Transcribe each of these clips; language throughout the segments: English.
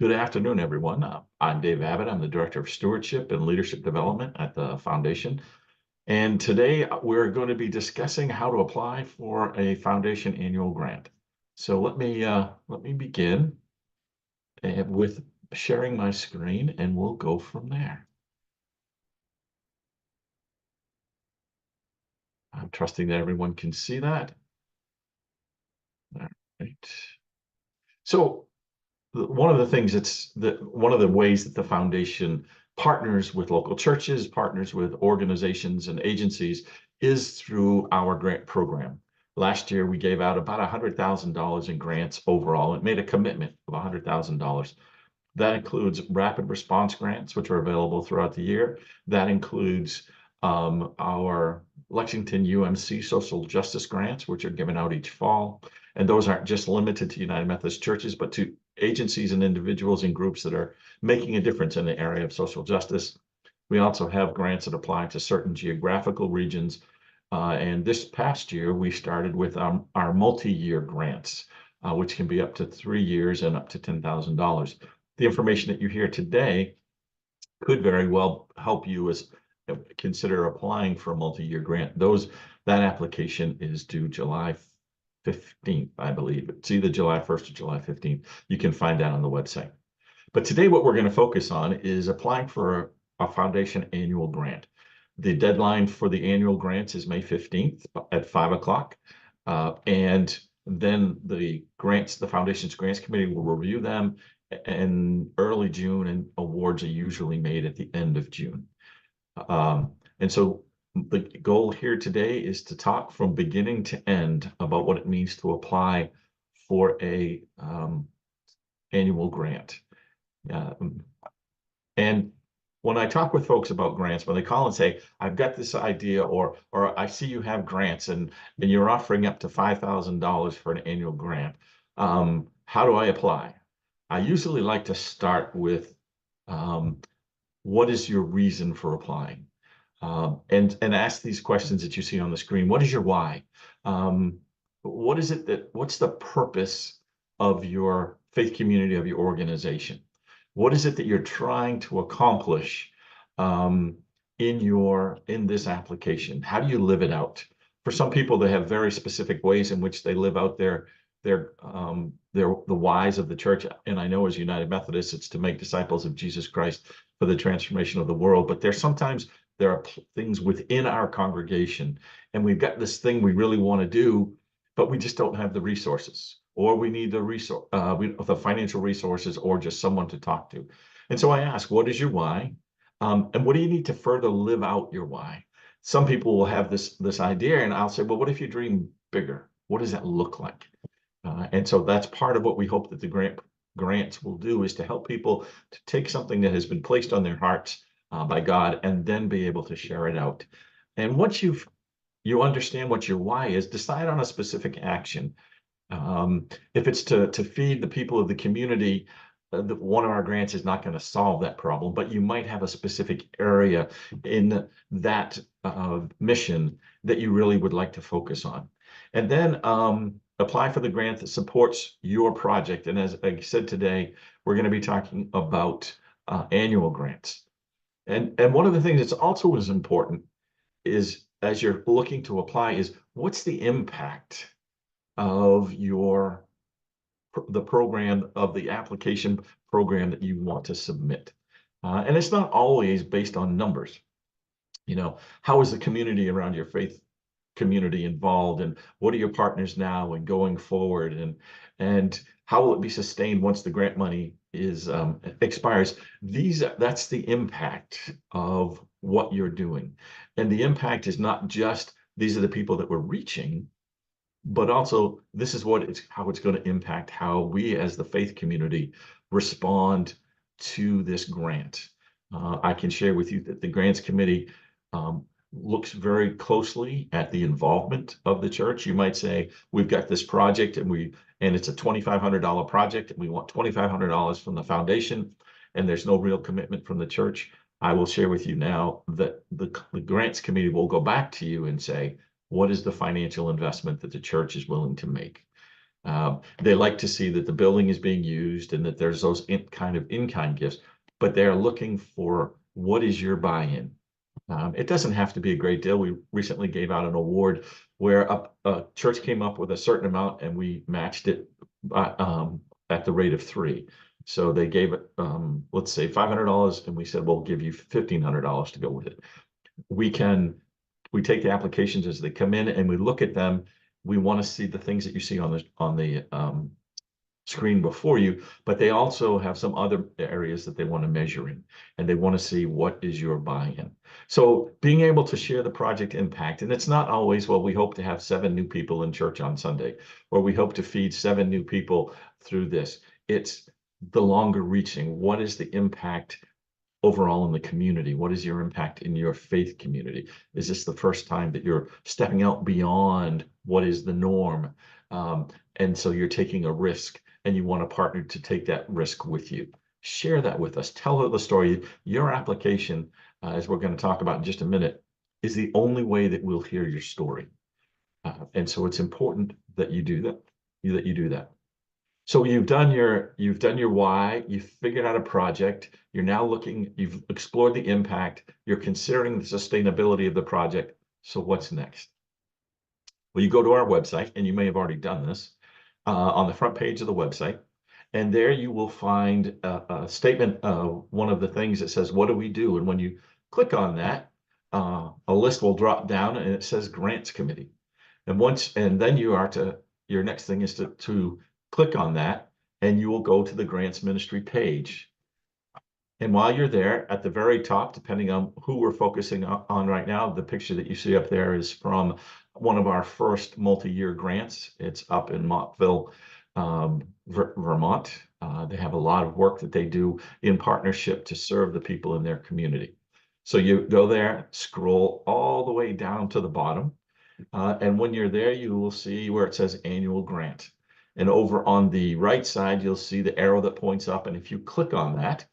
Good afternoon, everyone. I'm Dave Abbott. I'm the Director of Stewardship and Leadership Development at the Foundation. And today we're going to be discussing how to apply for a Foundation annual grant. So let me begin with sharing my screen, and we'll go from there. I'm trusting that everyone can see that. All right. So one of the things one of the ways that the foundation partners with local churches, partners with organizations and agencies is through our grant program. Last year, we gave out about $100,000 in grants overall and made a commitment of $100,000. That includes rapid response grants, which are available throughout the year. That includes our Lexington UMC social justice grants, which are given out each fall. And those aren't just limited to United Methodist churches, but to agencies and individuals and groups that are making a difference in the area of social justice. We also have grants that apply to certain geographical regions. And this past year, we started with our multi-year grants, which can be up to 3 years and up to $10,000. The information that you hear today could very well help you as consider applying for a multi-year grant. That application is due July 15th, I believe. It's either July 1st or July 15th. You can find that on the website. But today, what we're going to focus on is applying for a foundation annual grant. The deadline for the annual grants is May 15th at 5 o'clock. And then the foundation's grants committee will review them in early June, and awards are usually made at the end of June. And so the goal here today is to talk from beginning to end about what it means to apply for a annual grant. And when I talk with folks about grants, when they call and say, I've got this idea, or I see you have grants and you're offering up to $5,000 for an annual grant, how do I apply? I usually like to start with what is your reason for applying? And ask these questions that you see on the screen. What is your why? What's the purpose of your faith community, of your organization? What is it that you're trying to accomplish in this application? How do you live it out? For some people, they have very specific ways in which they live out the whys of the church. And I know as United Methodists, it's to make disciples of Jesus Christ for the transformation of the world. But there are things within our congregation, and we've got this thing we really want to do, but we just don't have the resources, or we need the financial resources, or just someone to talk to. And so I ask, what is your why? And what do you need to further live out your why? Some people will have this idea, and I'll say, well, what if you dream bigger? What does that look like? And so that's part of what we hope that the grants will do, is to help people to take something that has been placed on their hearts by God, and then be able to share it out. And once you understand what your why is, decide on a specific action. If it's to feed the people of the community, one of our grants is not going to solve that problem, but you might have a specific area in that mission that you really would like to focus on. And then apply for the grant that supports your project. And as I said today, we're going to be talking about annual grants. And one of the things that's also as important is, as you're looking to apply, is what's the impact of the program, of the application program that you want to submit. And it's not always based on numbers. How is the community around your faith community involved, and what are your partners now and going forward, and how will it be sustained once the grant money expires? That's the impact of what you're doing. And the impact is not just these are the people that we're reaching, but also this is how it's going to impact how we as the faith community respond to this grant. I can share with you that the grants committee looks very closely at the involvement of the church. You might say, we've got this project and it's a $2,500 project, and we want $2,500 from the foundation, and there's no real commitment from the church. I will share with you now that the grants committee will go back to you and say, what is the financial investment that the church is willing to make? They like to see that the building is being used and that there's those in-kind gifts, but they're looking for what is your buy-in. It doesn't have to be a great deal. We recently gave out an award where a church came up with a certain amount and we matched it at the rate of 3. So they gave it, let's say $500, and we said, we'll give you $1,500 to go with it. We take the applications as they come in and we look at them. We want to see the things that you see on the screen before you, but they also have some other areas that they want to measure in, and they want to see what is your buy-in. So being able to share the project impact, and it's not always, well, we hope to have 7 new people in church on Sunday, or we hope to feed 7 new people through this. It's the longer reaching. What is the impact overall in the community? What is your impact in your faith community? Is this the first time that you're stepping out beyond what is the norm? And so you're taking a risk and you want a partner to take that risk with you. Share that with us. Tell the story. Your application, as we're going to talk about in just a minute, is the only way that we'll hear your story. And so it's important that you do that. So you've done your why, you've figured out a project, you're now looking, you've explored the impact, you're considering the sustainability of the project. So what's next? Well, you go to our website, and you may have already done this, on the front page of the website, and there you will find a statement of one of the things that says, what do we do? And when you click on that, a list will drop down and it says Grants Committee. And then your next thing is to click on that, and you will go to the Grants Ministry page. And while you're there, at the very top, depending on who we're focusing on right now, the picture that you see up there is from one of our first multi-year grants. It's up in Montville, Vermont. They have a lot of work that they do in partnership to serve the people in their community. So you go there, scroll all the way down to the bottom. And when you're there, you will see where it says annual grant. And over on the right side, you'll see the arrow that points up. And if you click on that,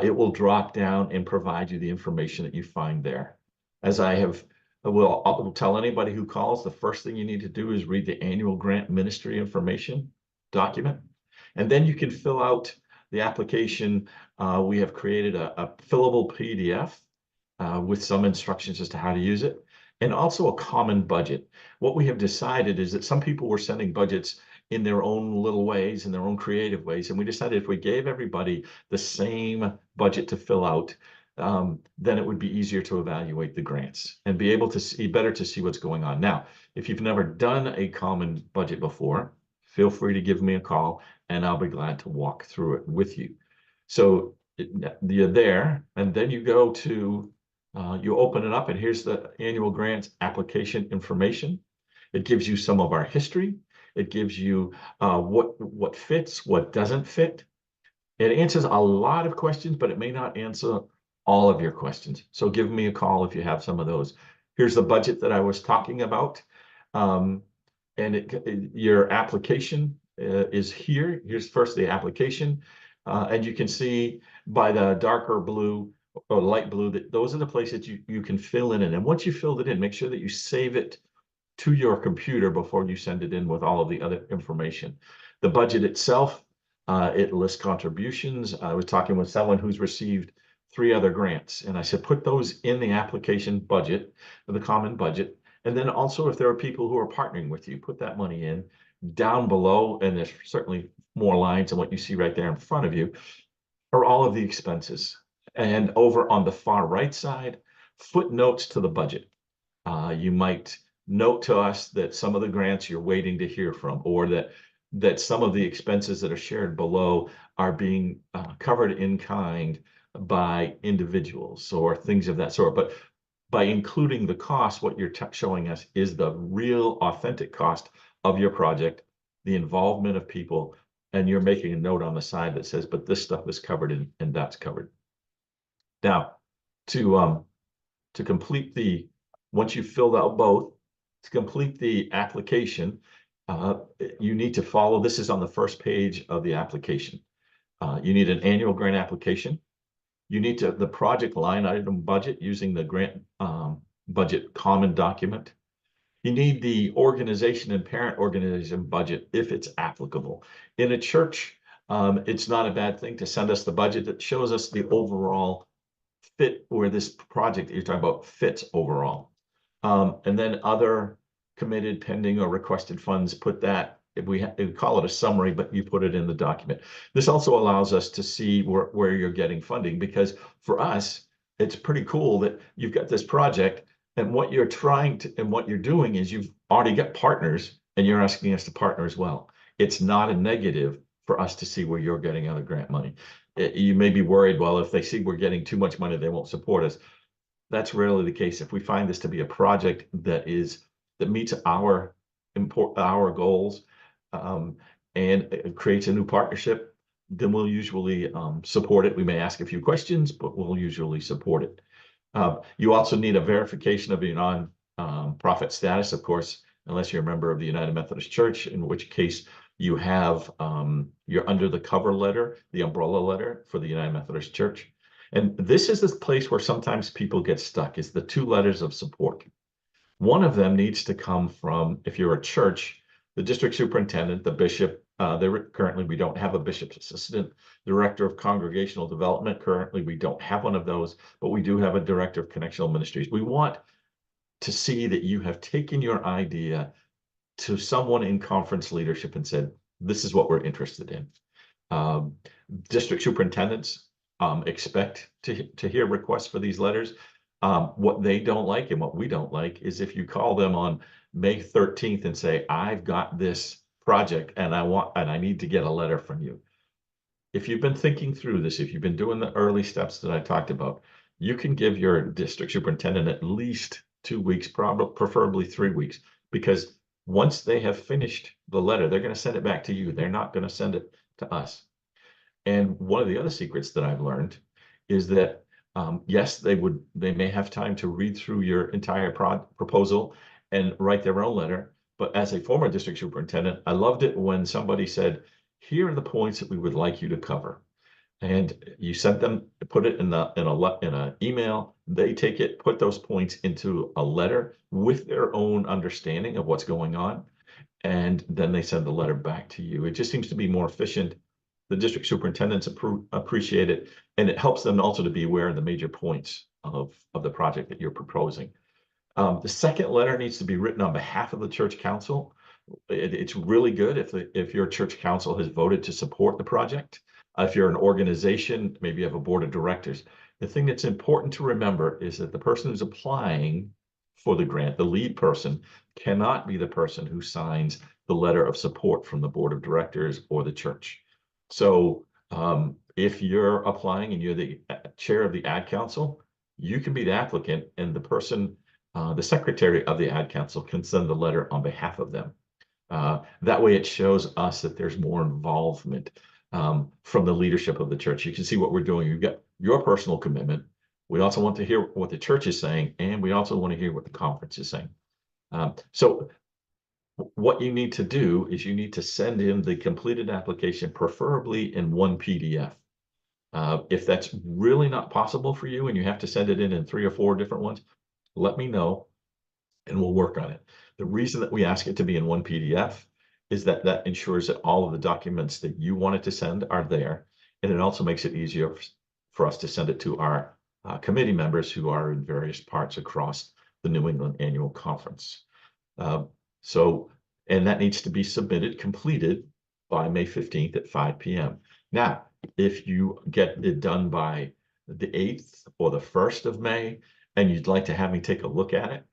it will drop down and provide you the information that you find there. As I will tell anybody who calls, the first thing you need to do is read the annual grant ministry information document. And then you can fill out the application. We have created a fillable PDF with some instructions as to how to use it, and also a common budget. What we have decided is that some people were sending budgets in their own little ways, in their own creative ways. And we decided if we gave everybody the same budget to fill out, then it would be easier to evaluate the grants and be able to see what's going on. Now, if you've never done a common budget before, feel free to give me a call and I'll be glad to walk through it with you. So you're there, and then you go to, you open it up, and here's the annual grants application information. It gives you some of our history. It gives you what fits, what doesn't fit. It answers a lot of questions, but it may not answer all of your questions. So give me a call if you have some of those. Here's the budget that I was talking about. And your application is here. Here's first the application. And you can see by the darker blue or light blue that those are the places you can fill in. And once you filled it in, make sure that you save it to your computer before you send it in with all of the other information. The budget itself, it lists contributions. I was talking with someone who's received 3 other grants, and I said, put those in the application budget, the common budget. And then also, if there are people who are partnering with you, put that money in. Down below, and there's certainly more lines than what you see right there in front of you, are all of the expenses. And over on the far right side, footnotes to the budget. You might note to us that some of the grants you're waiting to hear from, or that some of the expenses that are shared below are being covered in kind by individuals or things of that sort. But by including the cost, what you're showing us is the real authentic cost of your project, the involvement of people, and you're making a note on the side that says, but this stuff is covered and that's covered. Now, to complete once you've filled out both, to complete the application, you need to follow, this is on the first page of the application. You need an annual grant application. You need the project line item budget using the grant budget common document. You need the organization and parent organization budget if it's applicable. In a church, it's not a bad thing to send us the budget that shows us the overall fit where this project that you're talking about fits overall. And then other committed, pending, or requested funds, put that, if we call it a summary, but you put it in the document. This also allows us to see where you're getting funding, because for us, it's pretty cool that you've got this project, and what you're trying to, and what you're doing is you've already got partners and you're asking us to partner as well. It's not a negative for us to see where you're getting other grant money. You may be worried, well, if they see we're getting too much money, they won't support us. That's rarely the case. If we find this to be a project that meets our goals, and it creates a new partnership, then we'll usually support it. We may ask a few questions, but we'll usually support it. You also need a verification of your non-profit status, of course, unless you're a member of the United Methodist Church, in which case you have, you're under the cover letter, the umbrella letter for the United Methodist Church. And this is the place where sometimes people get stuck, is the 2 letters of support. One of them needs to come from, if you're a church, the district superintendent, the bishop. Currently, we don't have a bishop's assistant, director of congregational development. Currently, we don't have one of those, but we do have a director of connectional ministries. We want to see that you have taken your idea to someone in conference leadership and said, this is what we're interested in. District superintendents expect to hear requests for these letters. What they don't like and what we don't like is if you call them on May 13th and say, I've got this project and I need to get a letter from you. If you've been thinking through this, if you've been doing the early steps that I talked about, you can give your district superintendent at least 2 weeks, probably preferably 3 weeks, because once they have finished the letter, they're going to send it back to you. They're not going to send it to us. And one of the other secrets that I've learned is that yes, they may have time to read through your entire proposal and write their own letter. But as a former district superintendent, I loved it when somebody said, here are the points that we would like you to cover. And you sent them, put it in an email. They take it, put those points into a letter with their own understanding of what's going on, and then they send the letter back to you. It just seems to be more efficient. The district superintendents appreciate it, and it helps them also to be aware of the major points of the project that you're proposing. The second letter needs to be written on behalf of the church council. It's really good if your church council has voted to support the project. If you're an organization, maybe you have a board of directors. The thing that's important to remember is that the person who's applying for the grant, the lead person, cannot be the person who signs the letter of support from the board of directors or the church. So if you're applying and you're the chair of the ad council, you can be the applicant, and the person, the secretary of the ad council, can send the letter on behalf of them. That way it shows us that there's more involvement from the leadership of the church. You can see what we're doing. You've got your personal commitment. We also want to hear what the church is saying, and we also want to hear what the conference is saying. So what you need to do is you need to send in the completed application, preferably in one PDF. If that's really not possible for you and you have to send it in 3 or 4 different ones, let me know and we'll work on it. The reason that we ask it to be in one PDF is that that ensures that all of the documents that you wanted to send are there. And it also makes it easier for us to send it to our committee members who are in various parts across the New England Annual Conference. And that needs to be submitted, completed by May 15th at 5 p.m. Now, if you get it done by the 8th or the 1st of May, and you'd like to have me take a look at it,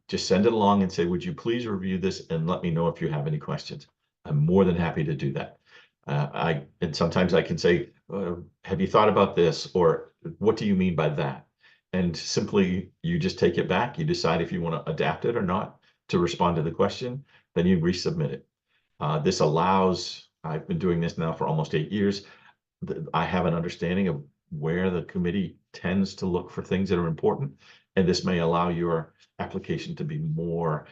just send it along and say, would you please review this and let me know if you have any questions. I'm more than happy to do that. And sometimes I can say, have you thought about this? Or what do you mean by that? And simply, you just take it back. You decide if you want to adapt it or not to respond to the question, then you resubmit it. This allows, I've been doing this now for almost 8 years. I have an understanding of where the committee tends to look for things that are important. And this may allow your application to be more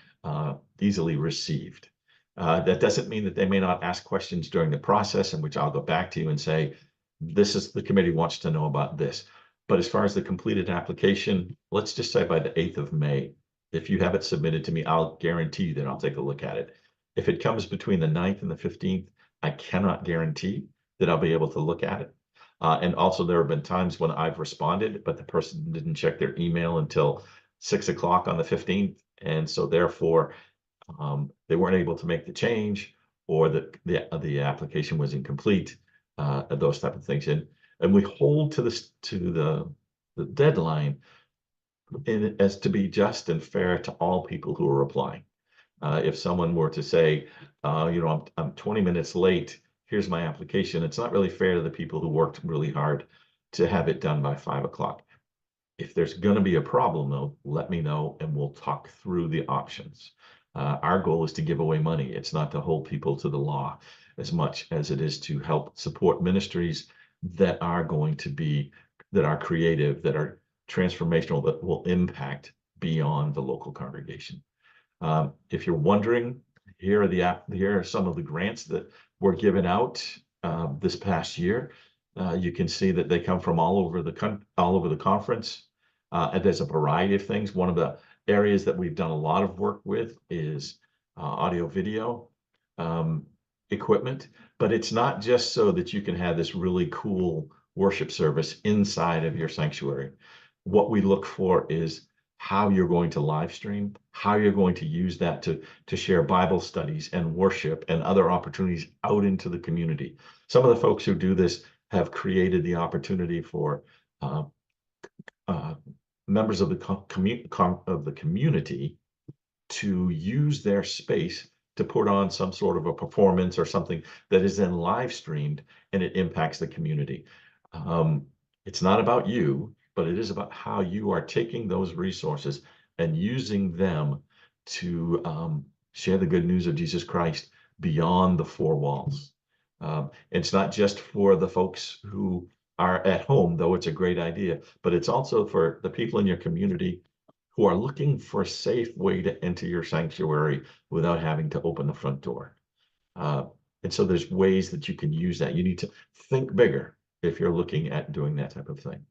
easily received. That doesn't mean that they may not ask questions during the process, in which I'll go back to you and say, this is the committee wants to know about this. But as far as the completed application, let's just say by the 8th of May, If you have it submitted to me, I'll guarantee that I'll take a look at it. If it comes between the 9th and the 15th, I cannot guarantee that I'll be able to look at it. And also there have been times when I've responded, but the person didn't check their email until 6 o'clock on the 15th. And so therefore, they weren't able to make the change, or the application was incomplete, those type of things. And we hold to the deadline as to be just and fair to all people who are applying. If someone were to say, I'm 20 minutes late, here's my application, it's not really fair to the people who worked really hard to have it done by 5 o'clock. If there's going to be a problem, though, let me know and we'll talk through the options. Our goal is to give away money. It's not to hold people to the law as much as it is to help support ministries that are creative, that are transformational, that will impact beyond the local congregation. If you're wondering, here are some of the grants that were given out this past year. You can see that they come from all over the conference, and there's a variety of things. One of the areas that we've done a lot of work with is audio video equipment, but it's not just so that you can have this really cool worship service inside of your sanctuary. What we look for is how you're going to live stream, how you're going to use that to share Bible studies and worship and other opportunities out into the community. Some of the folks who do this have created the opportunity for members of the community to use their space to put on some sort of a performance or something that is then live streamed, and it impacts the community. It's not about you, but it is about how you are taking those resources and using them to share the good news of Jesus Christ beyond the four walls. It's not just for the folks who are at home, though it's a great idea, but it's also for the people in your community who are looking for a safe way to enter your sanctuary without having to open the front door. And so there's ways that you can use that. You need to think bigger if you're looking at doing that type of thing.